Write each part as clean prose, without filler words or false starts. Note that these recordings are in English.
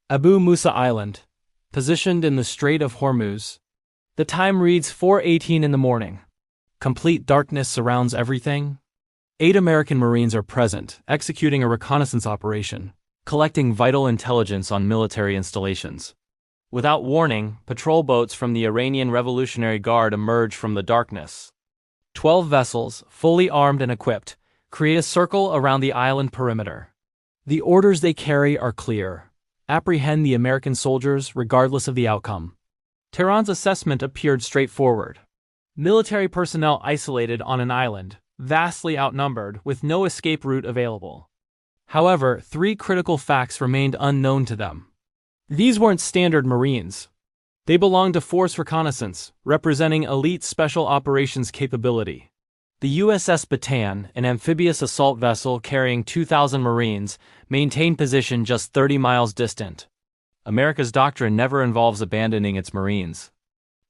Abu Musa Island, positioned in the Strait of Hormuz. The time reads 4:18 in the morning. Complete darkness surrounds everything. 8 American Marines are present, executing a reconnaissance operation, collecting vital intelligence on military installations. Without warning, patrol boats from the Iranian Revolutionary Guard emerge from the darkness. 12 vessels, fully armed and equipped, create a circle around the island perimeter. The orders they carry are clear: apprehend the American soldiers regardless of the outcome. Tehran's assessment appeared straightforward. Military personnel isolated on an island, vastly outnumbered, with no escape route available. However, 3 critical facts remained unknown to them. These weren't standard Marines. They belonged to Force Reconnaissance, representing elite special operations capability. The USS Bataan, an amphibious assault vessel carrying 2,000 Marines, maintained position just 30 miles distant. America's doctrine never involves abandoning its Marines.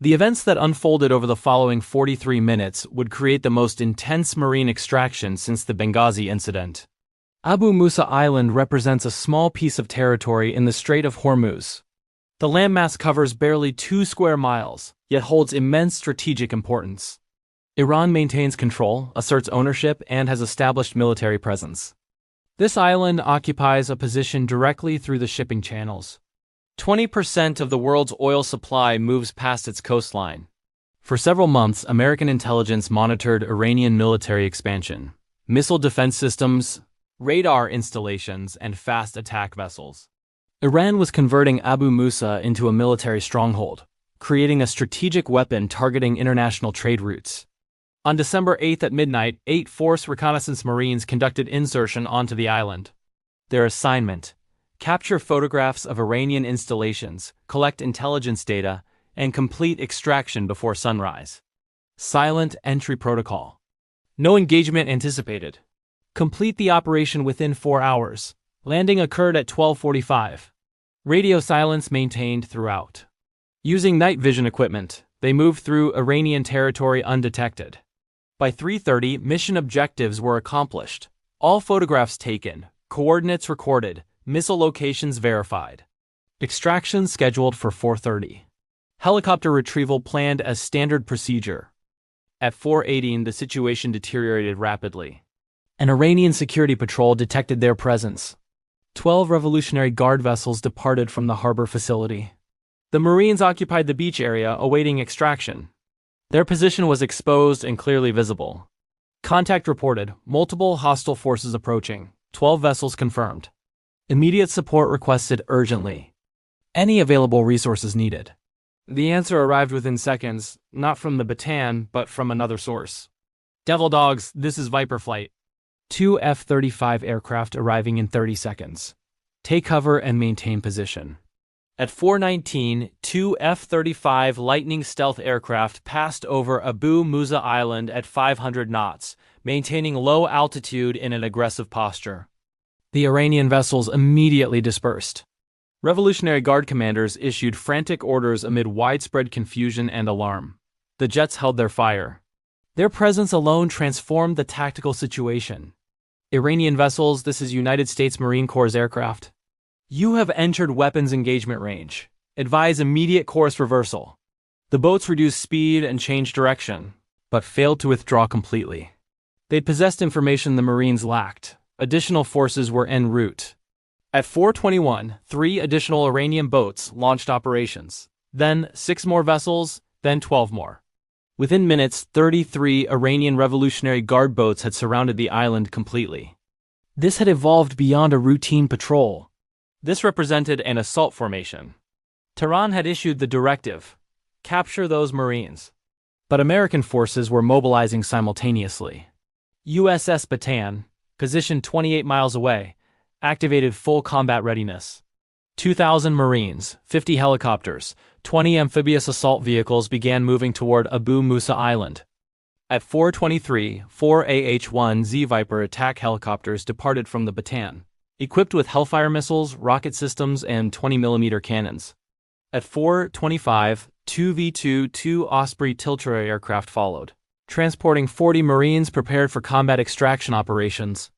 The events that unfolded over the following 43 minutes would create the most intense Marine extraction since the Benghazi incident. Abu Musa Island represents a small piece of territory in the Strait of Hormuz. The landmass covers barely 2 square miles, yet holds immense strategic importance. Iran maintains control, asserts ownership, and has established military presence. This island occupies a position directly through the shipping channels. 20% of the world's oil supply moves past its coastline. For several months, American intelligence monitored Iranian military expansion, missile defense systems, radar installations, and fast attack vessels. Iran was converting Abu Musa into a military stronghold, creating a strategic weapon targeting international trade routes. On December 8 at midnight, 8 Force Reconnaissance Marines conducted insertion onto the island. Their assignment: capture photographs of Iranian installations, collect intelligence data, and complete extraction before sunrise. Silent entry protocol. No engagement anticipated. Complete the operation within 4 hours. Landing occurred at 12:45. Radio silence maintained throughout. Using night vision equipment, they moved through Iranian territory undetected. By 3:30, mission objectives were accomplished. All photographs taken, coordinates recorded, missile locations verified. Extraction scheduled for 4:30. Helicopter retrieval planned as standard procedure. At 4:18, the situation deteriorated rapidly. An Iranian security patrol detected their presence. 12 Revolutionary Guard vessels departed from the harbor facility. The Marines occupied the beach area awaiting extraction. Their position was exposed and clearly visible. Contact reported, multiple hostile forces approaching, 12 vessels confirmed. Immediate support requested urgently. Any available resources needed. The answer arrived within seconds, not from the Bataan, but from another source. Devil dogs, this is Viper flight. 2 F-35 aircraft arriving in 30 seconds. Take cover and maintain position. At 4:19, 2 F-35 Lightning stealth aircraft passed over Abu Musa Island at 500 knots, maintaining low altitude in an aggressive posture. The Iranian vessels immediately dispersed. Revolutionary Guard commanders issued frantic orders amid widespread confusion and alarm. The jets held their fire. Their presence alone transformed the tactical situation. Iranian vessels, this is United States Marine Corps aircraft. You have entered weapons engagement range. Advise immediate course reversal. The boats reduced speed and changed direction, but failed to withdraw completely. They possessed information the Marines lacked. Additional forces were en route. At 4:21, 3 additional Iranian boats launched operations. Then 6 more vessels, then 12 more. Within minutes, 33 Iranian Revolutionary Guard boats had surrounded the island completely. This had evolved beyond a routine patrol. This represented an assault formation. Tehran had issued the directive: capture those Marines. But American forces were mobilizing simultaneously. USS Bataan, positioned 28 miles away, activated full combat readiness. 2,000 Marines, 50 helicopters, 20 amphibious assault vehicles began moving toward Abu Musa Island. At 4:23, 4 AH-1Z Viper attack helicopters departed from the Bataan, equipped with Hellfire missiles, rocket systems, and 20mm cannons. At 4:25, 2 V-22 Osprey artillery aircraft followed, transporting 40 Marines prepared for combat extraction operations.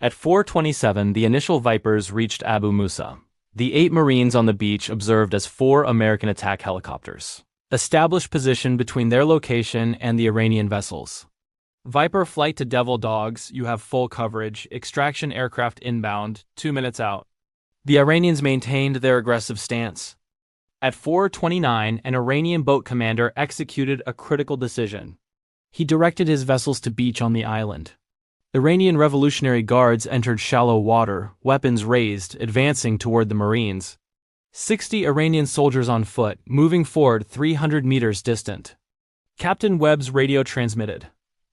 At 4:27, the initial Vipers reached Abu Musa. The 8 Marines on the beach observed as 4 American attack helicopters established position between their location and the Iranian vessels. Viper flight to Devil Dogs, you have full coverage, extraction aircraft inbound, 2 minutes out. The Iranians maintained their aggressive stance. At 4:29, an Iranian boat commander executed a critical decision. He directed his vessels to beach on the island. Iranian Revolutionary Guards entered shallow water, weapons raised, advancing toward the Marines. 60 Iranian soldiers on foot, moving forward 300 meters distant. Captain Webb's radio transmitted.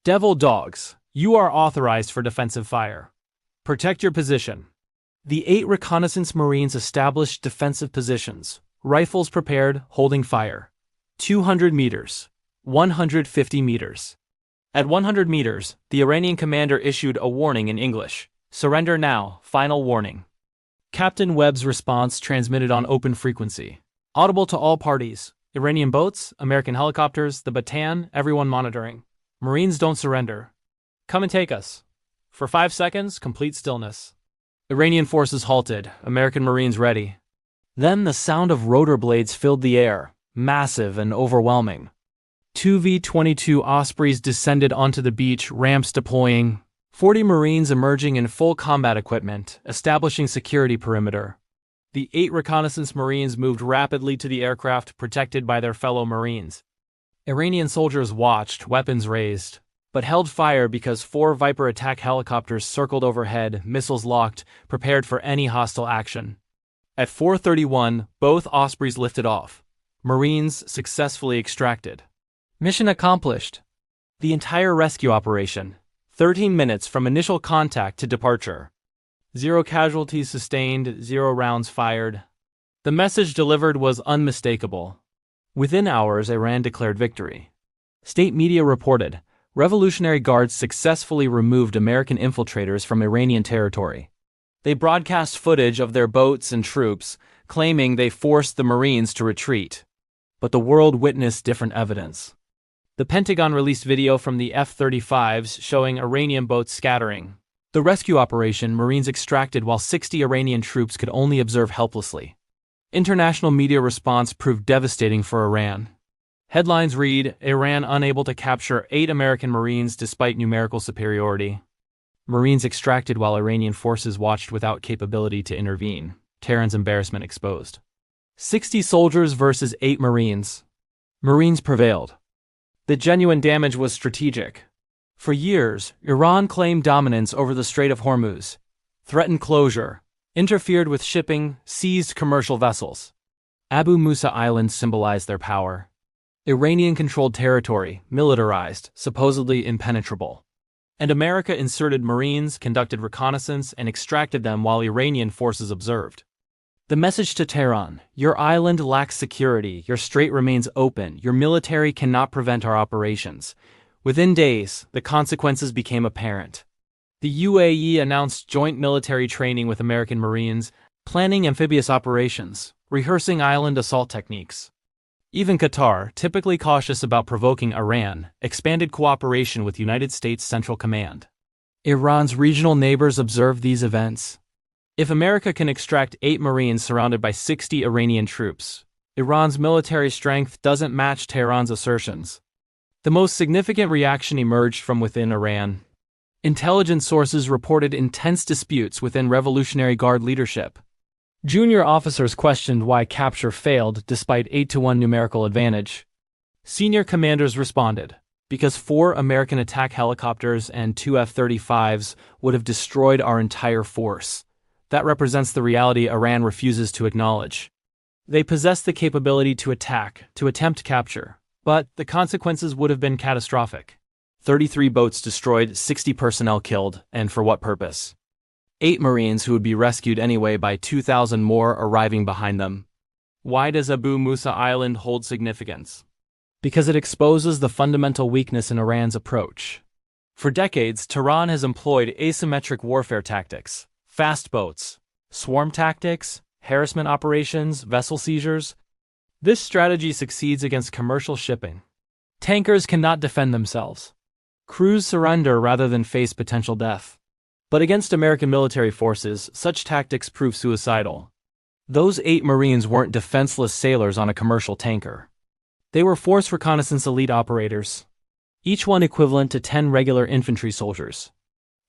Devil Dogs, you are authorized for defensive fire. Protect your position. The 8 reconnaissance Marines established defensive positions, rifles prepared, holding fire. 200 meters. 150 meters. At 100 meters, the Iranian commander issued a warning in English. Surrender now, final warning. Captain Webb's response transmitted on open frequency. Audible to all parties. Iranian boats, American helicopters, the Bataan, everyone monitoring. Marines don't surrender. Come and take us. For 5 seconds, complete stillness. Iranian forces halted, American Marines ready. Then the sound of rotor blades filled the air, massive and overwhelming. 2 V-22 Ospreys descended onto the beach, ramps deploying. 40 Marines emerging in full combat equipment, establishing security perimeter. The 8 reconnaissance Marines moved rapidly to the aircraft, protected by their fellow Marines. Iranian soldiers watched, weapons raised, but held fire because 4 Viper attack helicopters circled overhead, missiles locked, prepared for any hostile action. At 4:31, both Ospreys lifted off. Marines successfully extracted. Mission accomplished. The entire rescue operation, 13 minutes from initial contact to departure. 0 casualties sustained, 0 rounds fired. The message delivered was unmistakable. Within hours, Iran declared victory. State media reported, Revolutionary Guards successfully removed American infiltrators from Iranian territory. They broadcast footage of their boats and troops, claiming they forced the Marines to retreat. But the world witnessed different evidence. The Pentagon released video from the F-35s showing Iranian boats scattering. The rescue operation, Marines extracted while 60 Iranian troops could only observe helplessly. International media response proved devastating for Iran. Headlines read, Iran unable to capture 8 American Marines despite numerical superiority. Marines extracted while Iranian forces watched without capability to intervene. Tehran's embarrassment exposed. 60 soldiers versus 8 Marines. Marines prevailed. The genuine damage was strategic. For years, Iran claimed dominance over the Strait of Hormuz, threatened closure, interfered with shipping, seized commercial vessels. Abu Musa Island symbolized their power. Iranian-controlled territory, militarized, supposedly impenetrable. And America inserted Marines, conducted reconnaissance, and extracted them while Iranian forces observed. The message to Tehran, your island lacks security, your strait remains open, your military cannot prevent our operations. Within days, the consequences became apparent. The UAE announced joint military training with American Marines, planning amphibious operations, rehearsing island assault techniques. Even Qatar, typically cautious about provoking Iran, expanded cooperation with United States Central Command. Iran's regional neighbors observed these events. If America can extract 8 Marines surrounded by 60 Iranian troops, Iran's military strength doesn't match Tehran's assertions. The most significant reaction emerged from within Iran. Intelligence sources reported intense disputes within Revolutionary Guard leadership. Junior officers questioned why capture failed despite 8-to-1 numerical advantage. Senior commanders responded, because 4 American attack helicopters and 2 F-35s would have destroyed our entire force. That represents the reality Iran refuses to acknowledge. They possess the capability to attack, to attempt capture, but the consequences would have been catastrophic. 33 boats destroyed, 60 personnel killed, and for what purpose? 8 Marines who would be rescued anyway by 2,000 more arriving behind them. Why does Abu Musa Island hold significance? Because it exposes the fundamental weakness in Iran's approach. For decades, Tehran has employed asymmetric warfare tactics. Fast boats, swarm tactics, harassment operations, vessel seizures. This strategy succeeds against commercial shipping. Tankers cannot defend themselves. Crews surrender rather than face potential death. But against American military forces, such tactics prove suicidal. Those 8 Marines weren't defenseless sailors on a commercial tanker. They were Force Reconnaissance elite operators, each one equivalent to 10 regular infantry soldiers.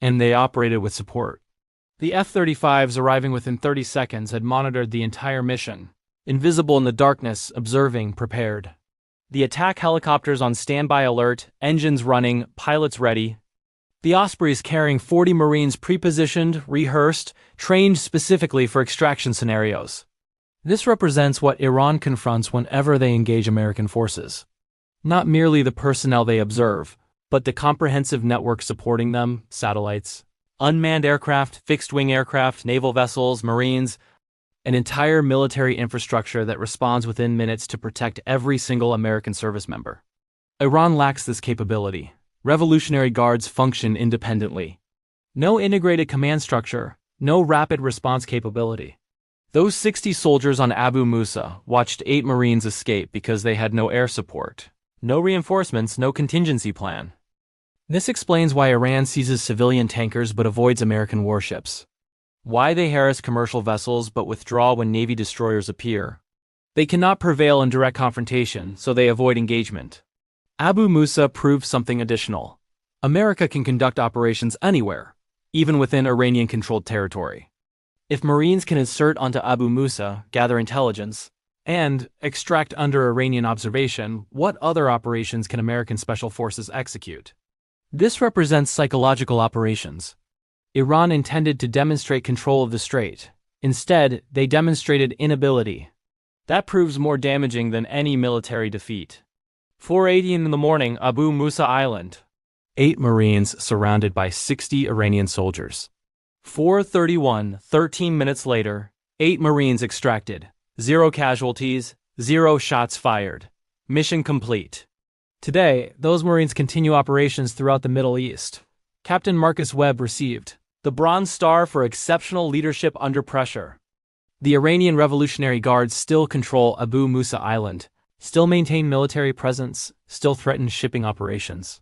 And they operated with support. The F-35s arriving within 30 seconds had monitored the entire mission, invisible in the darkness, observing, prepared. The attack helicopters on standby alert, engines running, pilots ready. The Ospreys carrying 40 Marines pre-positioned, rehearsed, trained specifically for extraction scenarios. This represents what Iran confronts whenever they engage American forces. Not merely the personnel they observe, but the comprehensive network supporting them, satellites, unmanned aircraft, fixed-wing aircraft, naval vessels, Marines, an entire military infrastructure that responds within minutes to protect every single American service member. Iran lacks this capability. Revolutionary Guards function independently. No integrated command structure, no rapid response capability. Those 60 soldiers on Abu Musa watched 8 Marines escape because they had no air support, no reinforcements, no contingency plan. This explains why Iran seizes civilian tankers but avoids American warships. Why they harass commercial vessels but withdraw when Navy destroyers appear. They cannot prevail in direct confrontation, so they avoid engagement. Abu Musa proved something additional. America can conduct operations anywhere, even within Iranian-controlled territory. If Marines can insert onto Abu Musa, gather intelligence, and extract under Iranian observation, what other operations can American special forces execute? This represents psychological operations. Iran intended to demonstrate control of the strait. Instead, they demonstrated inability. That proves more damaging than any military defeat. 4:80 in the morning, Abu Musa Island. 8 Marines surrounded by 60 Iranian soldiers. 4:31, 13 minutes later, 8 Marines extracted. 0 casualties, 0 shots fired. Mission complete. Today, those Marines continue operations throughout the Middle East. Captain Marcus Webb received the Bronze Star for exceptional leadership under pressure. The Iranian Revolutionary Guard still control Abu Musa Island, still maintain military presence, still threaten shipping operations.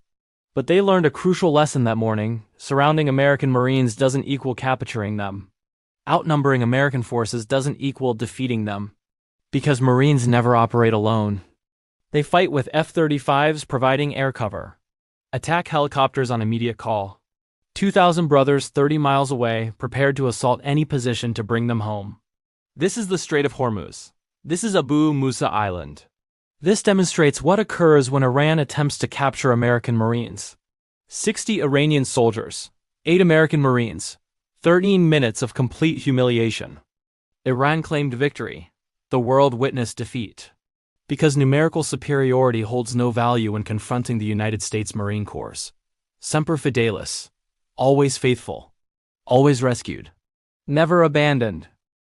But they learned a crucial lesson that morning: surrounding American Marines doesn't equal capturing them. Outnumbering American forces doesn't equal defeating them. Because Marines never operate alone. They fight with F-35s providing air cover. Attack helicopters on immediate call. 2,000 brothers 30 miles away, prepared to assault any position to bring them home. This is the Strait of Hormuz. This is Abu Musa Island. This demonstrates what occurs when Iran attempts to capture American Marines. 60 Iranian soldiers, 8 American Marines, 13 minutes of complete humiliation. Iran claimed victory. The world witnessed defeat. Because numerical superiority holds no value when confronting the United States Marine Corps. Semper Fidelis. Always faithful. Always rescued. Never abandoned.